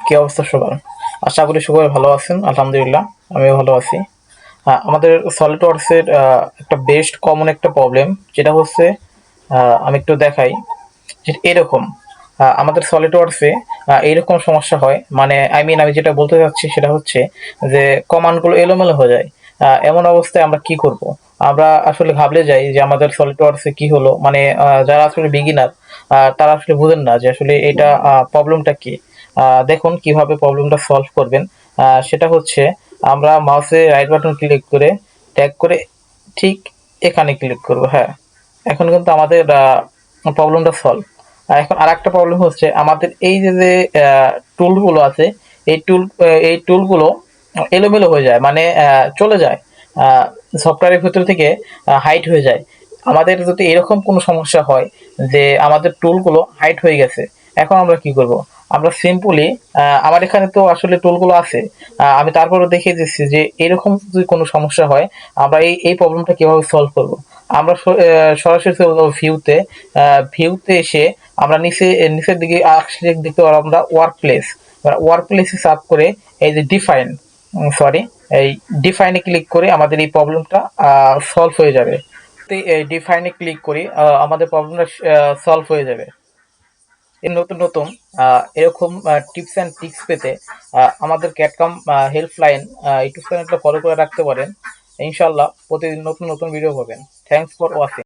কি অবস্থা সবার? আশা করি সবাই ভালো আছেন। আলহামদুলিল্লাহ আমিও ভালো আছি। আমাদের সলিডওয়ার্কসের একটা বেস্ট কমন একটা প্রবলেম যেটা হচ্ছে, আমি একটু দেখাই যে এরকম আমাদের সলিডওয়ার্কসে এইরকম সমস্যা হয়। মানে আমি যেটা বলতে চাচ্ছি সেটা হচ্ছে যে কমান্ডগুলো এলোমেলো হয়ে যায়। এমন অবস্থায় আমরা কি করব? আমরা আসলে ঘাবড়ে যাই যে আমাদের সলিডওয়ার্কসে কি হলো? মানে যারা আসলে বিগিনার তারা আসলে বুঝেন না যে আসলে এটা প্রবলেমটা কি। দেখুন কিভাবে প্রবলেমটা সলভ করবেন। সেটা হচ্ছে আমরা মাউসে রাইট বাটন ক্লিক করে ট্যাগ করে ঠিক এখানে ক্লিক করব। হ্যাঁ, এখন কিন্তু আমাদের প্রবলেমটা সলভ। এখন আরেকটা প্রবলেম হচ্ছে আমাদের এই যে টুলগুলো আছে, এই টুলগুলো এলোমেলো হয়ে যায়, মানে চলে যায়, সফটওয়্যারের ভিতর থেকে হাইড হয়ে যায়। আমাদের যদি এরকম কোনো সমস্যা হয় যে আমাদের টুলগুলো হাইড হয়ে গেছে, এখন আমরা কি করব? আমরা সিম্পলি, আমার এখানে তো আসলে টুলগুলো আছে, আমি তারপরে দেখিয়ে দিচ্ছি যে এরকম যদি কোনো সমস্যা হয় আমরা এই প্রবলেমটা কিভাবে সলভ করব। আমরা সরাসরি ভিউতে, এসে আমরা নিচের দিকে আসলে দেখতে পারবো আমরা ওয়ার্ক প্লেসে সার্চ করে এই যে এই ডিফাইনে ক্লিক করে আমাদের এই প্রবলেমটা সলভ হয়ে যাবে। এই ডিফাইনে ক্লিক করি, আমাদের প্রবলেমটা সলভ হয়ে যাবে। এই নতুন নতুন এরকম টিপস অ্যান্ড ট্রিক্স পেতে আমাদের ক্যাটকম হেল্পলাইন ইউটিউব চ্যানেলটা ফলো করে রাখতে পারেন। ইনশাল্লাহ প্রতিদিন নতুন নতুন ভিডিও পাবেন। Thanks for watching.